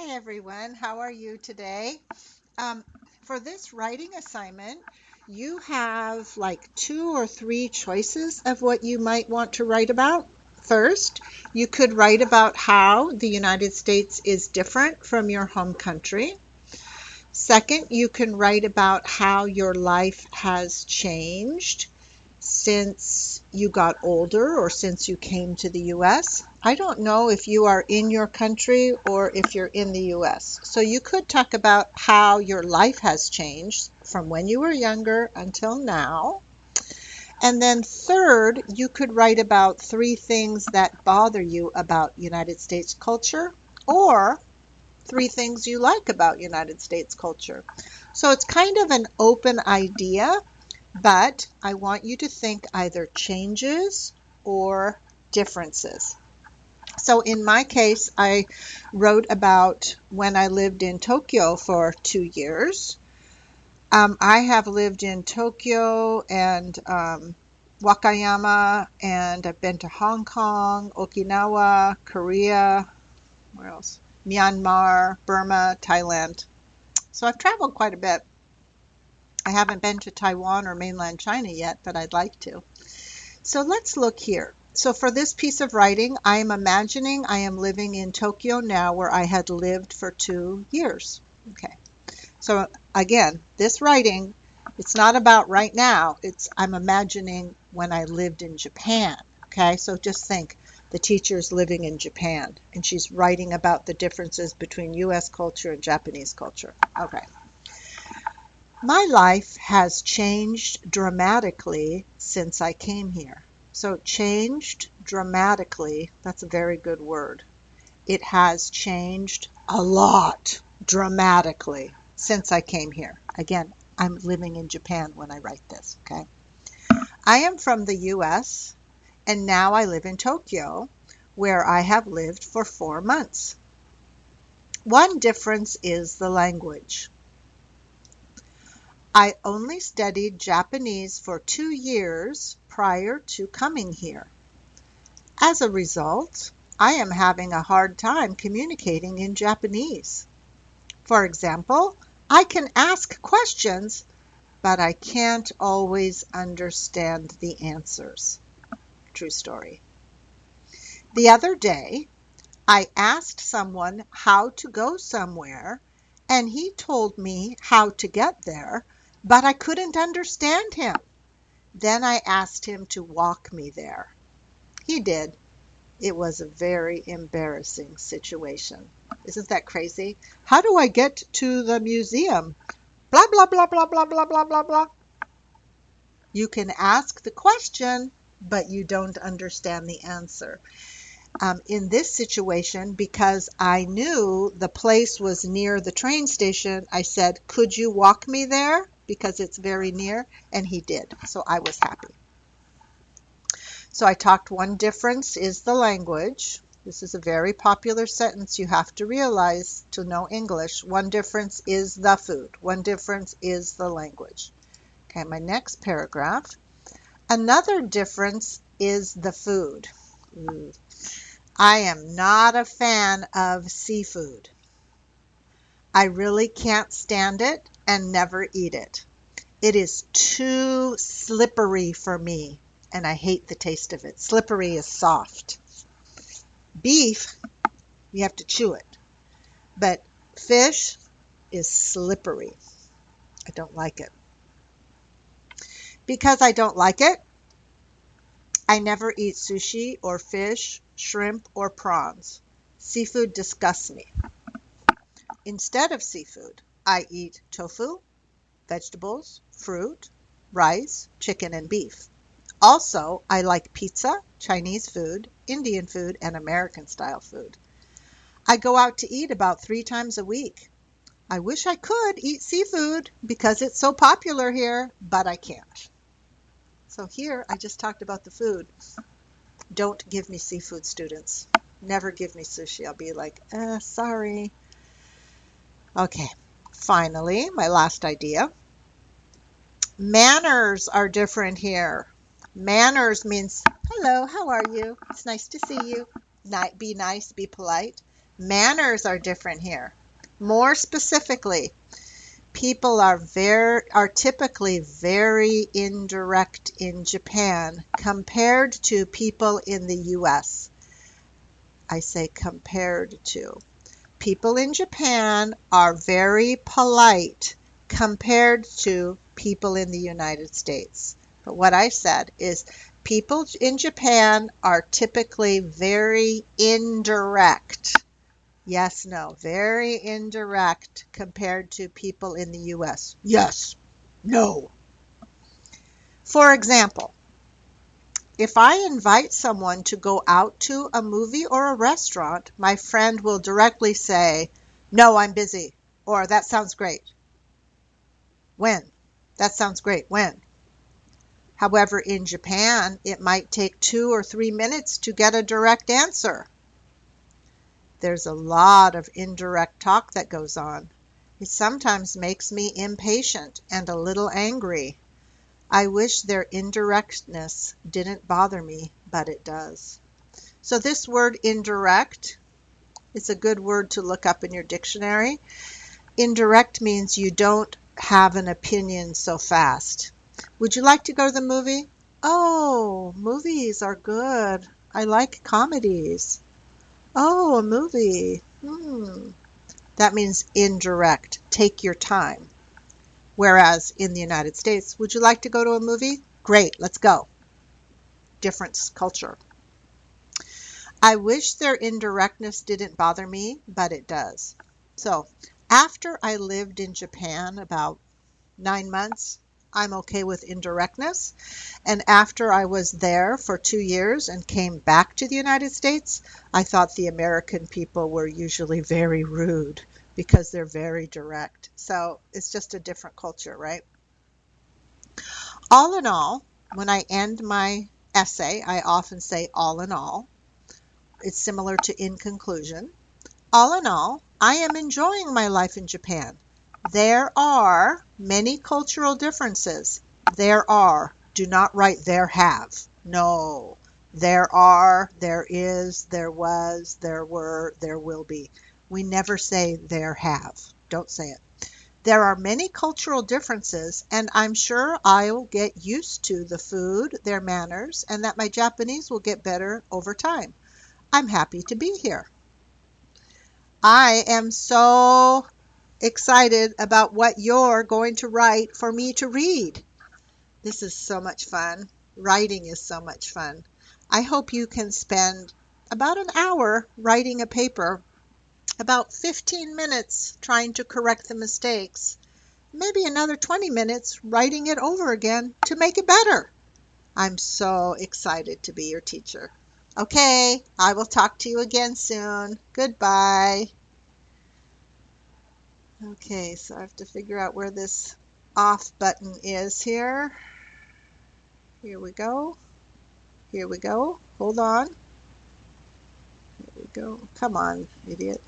Hi everyone, how are you today? Um, for this writing assignment, you have like two or three choices of what you might want to write about. First, you could write about how the United States is different from your home country. Second, you can write about how your life has changed since you got older or since you came to the US. I don't know if you are in your country or if you're in the US. So you could talk about how your life has changed from when you were younger until now. And then third, you could write about three things that bother you about United States culture or three things you like about United States culture. So it's kind of an open idea, but I want you to think either changes or differences. So in my case, I wrote about when I lived in Tokyo for 2 years. I have lived in Tokyo and Wakayama, and I've been to Hong Kong, Okinawa, Korea, where else? Myanmar, Burma, Thailand. So I've traveled quite a bit. I haven't been to Taiwan or mainland China yet, but I'd like to. So let's look here. So for this piece of writing, I am imagining I am living in Tokyo now where I had lived for 2 years. Okay. So again, this writing, it's not about right now. I'm imagining when I lived in Japan. Okay. So just think the teacher's living in Japan and she's writing about the differences between US culture and Japanese culture. Okay. My life has changed dramatically since I came here. So, changed dramatically, that's a very good word. It has changed a lot dramatically since I came here. Again, I'm living in Japan when I write this, okay? I am from the US and now I live in Tokyo, where I have lived for 4 months. One difference is the language. I only studied Japanese for 2 years prior to coming here. As a result, I am having a hard time communicating in Japanese. For example, I can ask questions, but I can't always understand the answers. True story. The other day, I asked someone how to go somewhere, and he told me how to get there, but I couldn't understand him. Then I asked him to walk me there. He did. It was a very embarrassing situation. Isn't that crazy? How do I get to the museum? Blah, blah, blah, blah, blah, blah, blah, blah, blah. You can ask the question, but you don't understand the answer. In this situation, because I knew the place was near the train station, I said, "Could you walk me there?" Because it's very near, and he did. So I was happy. So I talked one difference is the language. This is a very popular sentence you have to realize to know English. One difference is the food. One difference is the language. Okay, my next paragraph. Another difference is the food. Ooh. I am not a fan of seafood. I really can't stand it and never eat it. It is too slippery for me, and I hate the taste of it. Slippery is soft. Beef, you have to chew it, but fish is slippery. I don't like it. Because I don't like it, I never eat sushi or fish, shrimp, or prawns. Seafood disgusts me. Instead of seafood, I eat tofu, vegetables, fruit, rice, chicken, and beef. Also, I like pizza, Chinese food, Indian food, and American style food. I go out to eat about 3 times a week. I wish I could eat seafood because it's so popular here, but I can't. So here I just talked about the food. Don't give me seafood, students. Never give me sushi. I'll be like, sorry. Okay, finally, my last idea. Manners are different here. Manners means, hello, how are you? It's nice to see you. Be nice, be polite. Manners are different here. More specifically, people are typically very indirect in Japan compared to people in the US. I say compared to. People in Japan are very polite compared to people in the United States. But what I said is people in Japan are typically very indirect. Yes, no, very indirect compared to people in the US. Yes, no. For example, if I invite someone to go out to a movie or a restaurant, my friend will directly say, "No, I'm busy," or "That sounds great." When? That sounds great. When? However, in Japan, it might take 2 or 3 minutes to get a direct answer. There's a lot of indirect talk that goes on. It sometimes makes me impatient and a little angry. I wish their indirectness didn't bother me, but it does. So this word indirect is a good word to look up in your dictionary. Indirect means you don't have an opinion so fast. Would you like to go to the movie? Oh, movies are good. I like comedies. Oh, a movie. That means indirect. Take your time. Whereas in the United States, would you like to go to a movie? Great, let's go. Different culture. I wish their indirectness didn't bother me, but it does. So after I lived in Japan about 9 months, I'm okay with indirectness. And after I was there for 2 years and came back to the United States, I thought the American people were usually very rude because they're very direct. So it's just a different culture, right? All in all, when I end my essay, I often say all in all. It's similar to in conclusion. All in all, I am enjoying my life in Japan. There are many cultural differences. There are. Do not write there have. No. There are, there is, there was, there were, there will be. We never say there have. Don't say it. There are many cultural differences, and I'm sure I'll get used to the food, their manners, and that my Japanese will get better over time. I'm happy to be here. I am so excited about what you're going to write for me to read. This is so much fun. Writing is so much fun. I hope you can spend about an hour writing a paper, about 15 minutes trying to correct the mistakes, maybe another 20 minutes writing it over again to make it better. I'm so excited to be your teacher. Okay, I will talk to you again soon. Goodbye. Okay, so I have to figure out where this off button is here. Here we go. Here we go. Hold on. Here we go. Come on, idiot.